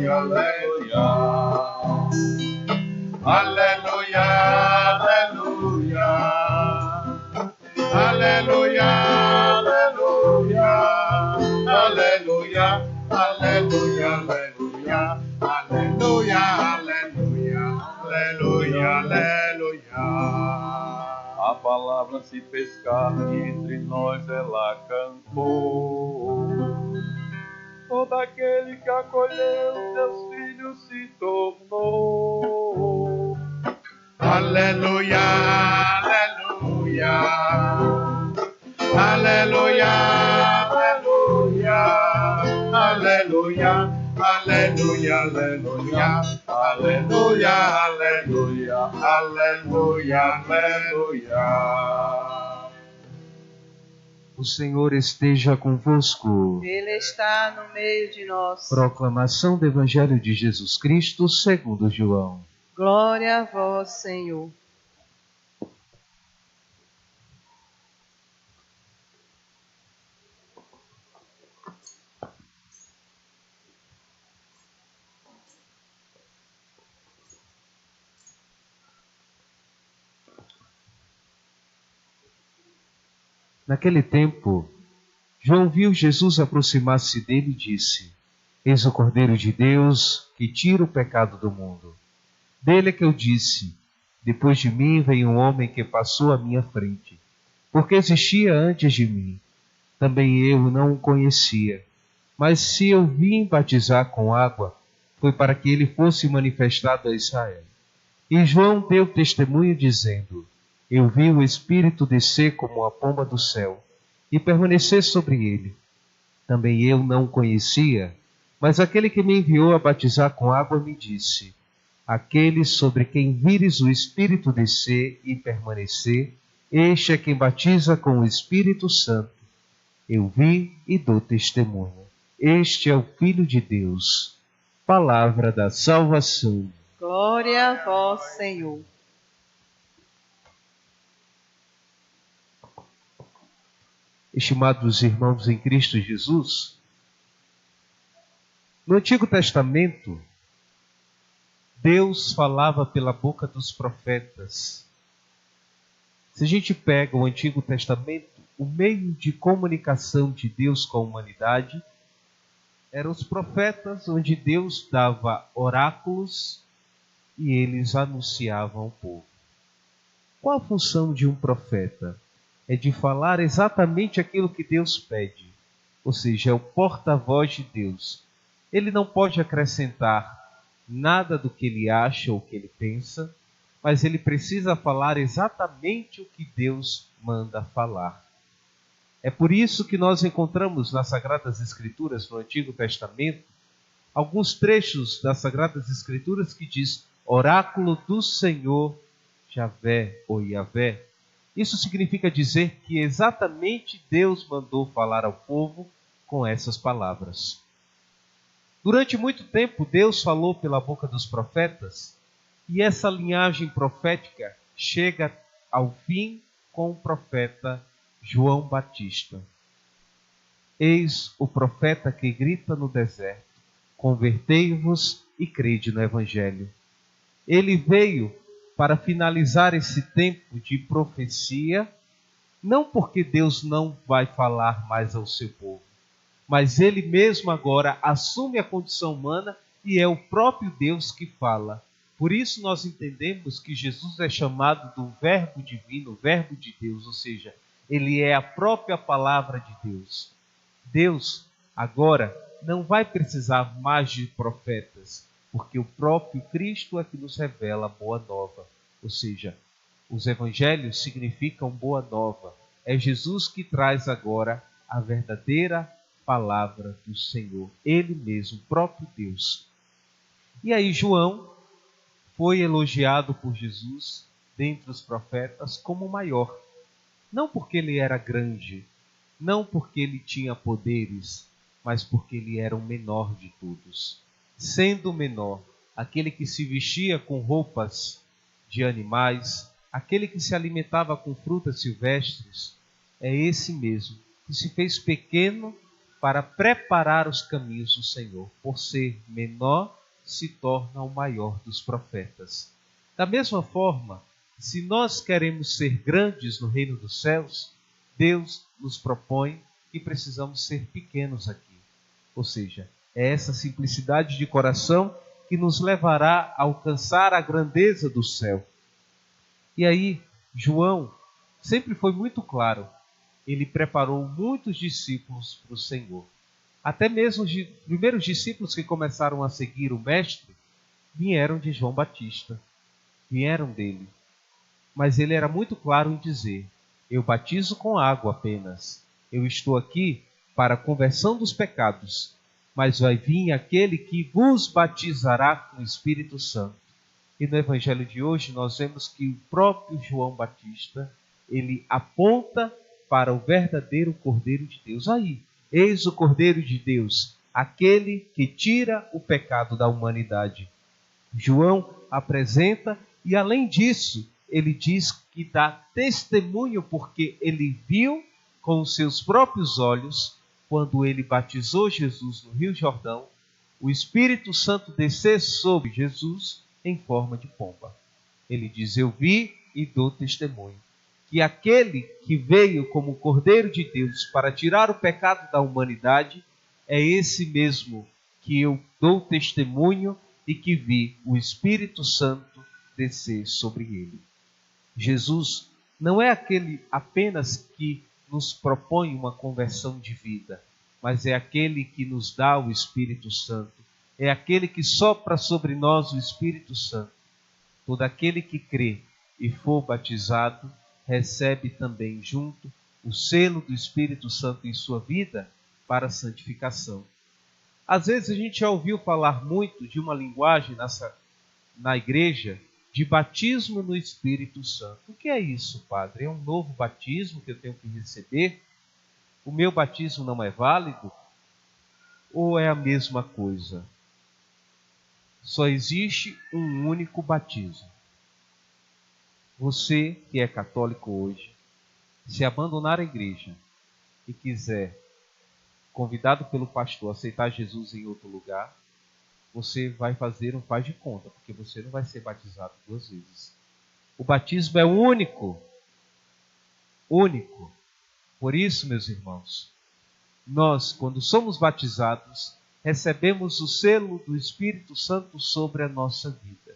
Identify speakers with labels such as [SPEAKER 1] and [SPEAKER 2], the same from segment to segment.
[SPEAKER 1] aleluia. Aleluia, aleluia. Aleluia, aleluia. Aleluia, aleluia, aleluia. Aleluia, aleluia. Aleluia, aleluia.
[SPEAKER 2] A palavra se fez carne, entre nós ela cantou. Todo aquele que acolheu seus filhos se tornou.
[SPEAKER 1] Aleluia, aleluia. Aleluia, aleluia. Aleluia, aleluia, aleluia. Aleluia, aleluia. Aleluia, aleluia.
[SPEAKER 3] O Senhor esteja convosco.
[SPEAKER 4] Ele está no meio de nós.
[SPEAKER 3] Proclamação do Evangelho de Jesus Cristo segundo João.
[SPEAKER 4] Glória a vós, Senhor.
[SPEAKER 3] Naquele tempo, João viu Jesus aproximar-se dele e disse: Eis o Cordeiro de Deus que tira o pecado do mundo. Dele é que eu disse: Depois de mim vem um homem que passou à minha frente, porque existia antes de mim. Também eu não o conhecia, mas se eu vim batizar com água, foi para que ele fosse manifestado a Israel. E João deu testemunho dizendo: Eu vi o Espírito descer como a pomba do céu e permanecer sobre ele. Também eu não o conhecia, mas aquele que me enviou a batizar com água me disse: Aquele sobre quem vires o Espírito descer e permanecer, este é quem batiza com o Espírito Santo. Eu vi e dou testemunho. Este é o Filho de Deus. Palavra da salvação.
[SPEAKER 4] Glória a vós, Senhor.
[SPEAKER 3] Estimados irmãos em Cristo Jesus, no Antigo Testamento, Deus falava pela boca dos profetas. Se a gente pega o Antigo Testamento, o meio de comunicação de Deus com a humanidade eram os profetas, onde Deus dava oráculos e eles anunciavam ao povo. Qual a função de um profeta? É de falar exatamente aquilo que Deus pede, ou seja, é o porta-voz de Deus. Ele não pode acrescentar nada do que ele acha ou que ele pensa, mas ele precisa falar exatamente o que Deus manda falar. É por isso que nós encontramos nas Sagradas Escrituras, no Antigo Testamento, alguns trechos das Sagradas Escrituras que diz oráculo do Senhor, Javé ou Yavé. Isso significa dizer que exatamente Deus mandou falar ao povo com essas palavras. Durante muito tempo, Deus falou pela boca dos profetas, e essa linhagem profética chega ao fim com o profeta João Batista. Eis o profeta que grita no deserto: convertei-vos e crede no Evangelho. Ele veio para finalizar esse tempo de profecia, não porque Deus não vai falar mais ao seu povo, mas Ele mesmo agora assume a condição humana e é o próprio Deus que fala. Por isso nós entendemos que Jesus é chamado do Verbo Divino, o Verbo de Deus, ou seja, Ele é a própria palavra de Deus. Deus agora não vai precisar mais de profetas, porque o próprio Cristo é que nos revela a boa nova. Ou seja, os evangelhos significam boa nova. É Jesus que traz agora a verdadeira palavra do Senhor. Ele mesmo, o próprio Deus. E aí João foi elogiado por Jesus, dentre os profetas, como o maior. Não porque ele era grande, não porque ele tinha poderes, mas porque ele era o menor de todos. Sendo o menor, aquele que se vestia com roupas de animais, aquele que se alimentava com frutas silvestres, é esse mesmo, que se fez pequeno para preparar os caminhos do Senhor. Por ser menor, se torna o maior dos profetas. Da mesma forma, se nós queremos ser grandes no reino dos céus, Deus nos propõe que precisamos ser pequenos aqui. Ou seja, é essa simplicidade de coração que nos levará a alcançar a grandeza do céu. E aí, João sempre foi muito claro. Ele preparou muitos discípulos para o Senhor. Até mesmo os primeiros discípulos que começaram a seguir o Mestre vieram de João Batista. Vieram dele. Mas ele era muito claro em dizer: eu batizo com água apenas. Eu estou aqui para a conversão dos pecados. Mas vai vir aquele que vos batizará com o Espírito Santo. E no Evangelho de hoje nós vemos que o próprio João Batista, ele aponta para o verdadeiro Cordeiro de Deus. Aí, eis o Cordeiro de Deus, aquele que tira o pecado da humanidade. João apresenta e, além disso, ele diz que dá testemunho porque ele viu com os seus próprios olhos, quando ele batizou Jesus no Rio Jordão, o Espírito Santo descer sobre Jesus em forma de pomba. Ele diz: eu vi e dou testemunho que aquele que veio como Cordeiro de Deus para tirar o pecado da humanidade é esse mesmo que eu dou testemunho e que vi o Espírito Santo descer sobre ele. Jesus não é aquele apenas que nos propõe uma conversão de vida, mas é aquele que nos dá o Espírito Santo, é aquele que sopra sobre nós o Espírito Santo. Todo aquele que crê e for batizado recebe também junto o selo do Espírito Santo em sua vida para a santificação. Às vezes a gente já ouviu falar muito de uma linguagem na igreja de batismo no Espírito Santo. O que é isso, padre? É um novo batismo que eu tenho que receber? O meu batismo não é válido? Ou é a mesma coisa? Só existe um único batismo. Você que é católico hoje, se abandonar a igreja e quiser, convidado pelo pastor, aceitar Jesus em outro lugar, você vai fazer um faz de conta, porque você não vai ser batizado 2 vezes. O batismo é único. Único. Por isso, meus irmãos, nós, quando somos batizados, recebemos o selo do Espírito Santo sobre a nossa vida.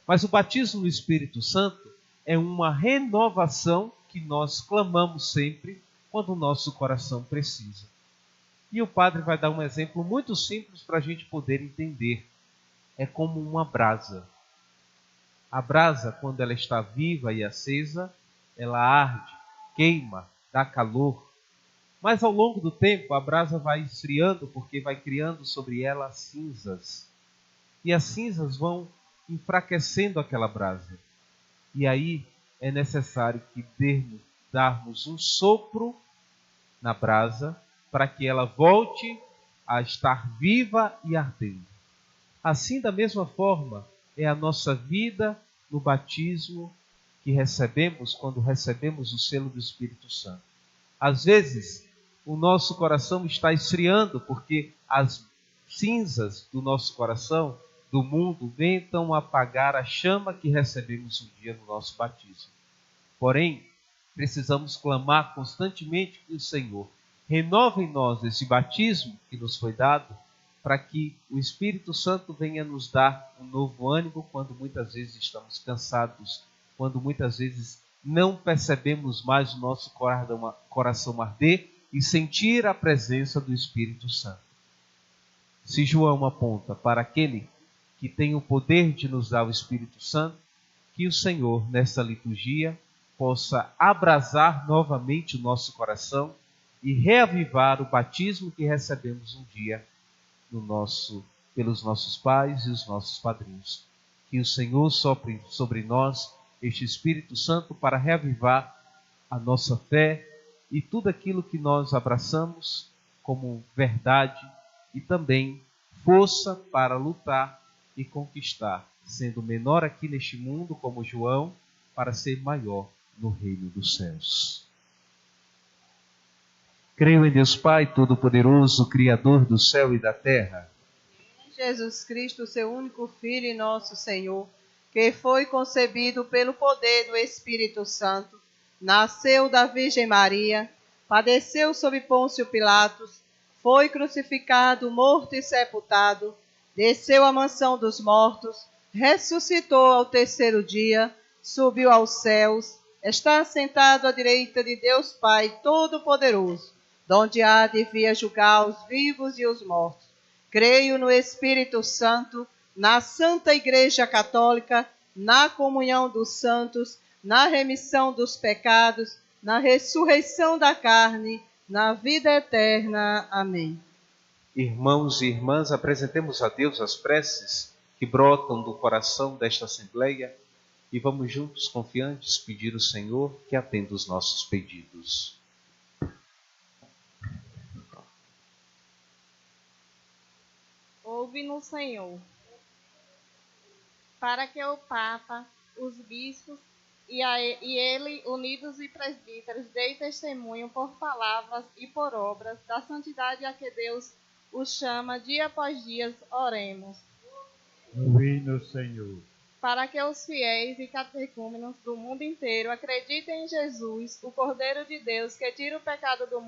[SPEAKER 3] Mas o batismo no Espírito Santo é uma renovação que nós clamamos sempre quando o nosso coração precisa. E o padre vai dar um exemplo muito simples para a gente poder entender. É como uma brasa. A brasa, quando ela está viva e acesa, ela arde, queima, dá calor. Mas ao longo do tempo, a brasa vai esfriando porque vai criando sobre ela cinzas. E as cinzas vão enfraquecendo aquela brasa. E aí é necessário que darmos um sopro na brasa para que ela volte a estar viva e ardendo. Assim, da mesma forma, é a nossa vida no batismo que recebemos quando recebemos o selo do Espírito Santo. Às vezes, o nosso coração está esfriando porque as cinzas do nosso coração, do mundo, tentam apagar a chama que recebemos um dia no nosso batismo. Porém, precisamos clamar constantemente que o Senhor renova em nós esse batismo que nos foi dado, para que o Espírito Santo venha nos dar um novo ânimo quando muitas vezes estamos cansados, quando muitas vezes não percebemos mais o nosso coração arder e sentir a presença do Espírito Santo. Se João aponta para aquele que tem o poder de nos dar o Espírito Santo, que o Senhor, nesta liturgia, possa abrasar novamente o nosso coração e reavivar o batismo que recebemos um dia pelos nossos pais e os nossos padrinhos. Que o Senhor sopre sobre nós este Espírito Santo para reavivar a nossa fé e tudo aquilo que nós abraçamos como verdade e também força para lutar e conquistar, sendo menor aqui neste mundo como João, para ser maior no reino dos céus. Creio em Deus Pai Todo-Poderoso, Criador do céu e da terra.
[SPEAKER 4] Jesus Cristo, seu único Filho e nosso Senhor, que foi concebido pelo poder do Espírito Santo, nasceu da Virgem Maria, padeceu sob Pôncio Pilatos, foi crucificado, morto e sepultado, desceu à mansão dos mortos, ressuscitou ao terceiro dia, subiu aos céus, está sentado à direita de Deus Pai Todo-Poderoso, donde há de vir julgar os vivos e os mortos. Creio no Espírito Santo, na Santa Igreja Católica, na comunhão dos santos, na remissão dos pecados, na ressurreição da carne, na vida eterna. Amém.
[SPEAKER 3] Irmãos e irmãs, apresentemos a Deus as preces que brotam do coração desta Assembleia e vamos juntos, confiantes, pedir ao Senhor que atenda os nossos pedidos.
[SPEAKER 5] Ouve-nos, Senhor, para que o Papa, os bispos e ele, unidos e presbíteros, deem testemunho por palavras e por obras da santidade a que Deus os chama dia após dia. Oremos.
[SPEAKER 1] Ouvi-nos, Senhor.
[SPEAKER 5] Para que os fiéis e catecúmenos do mundo inteiro acreditem em Jesus, o Cordeiro de Deus, que tira o pecado do mundo.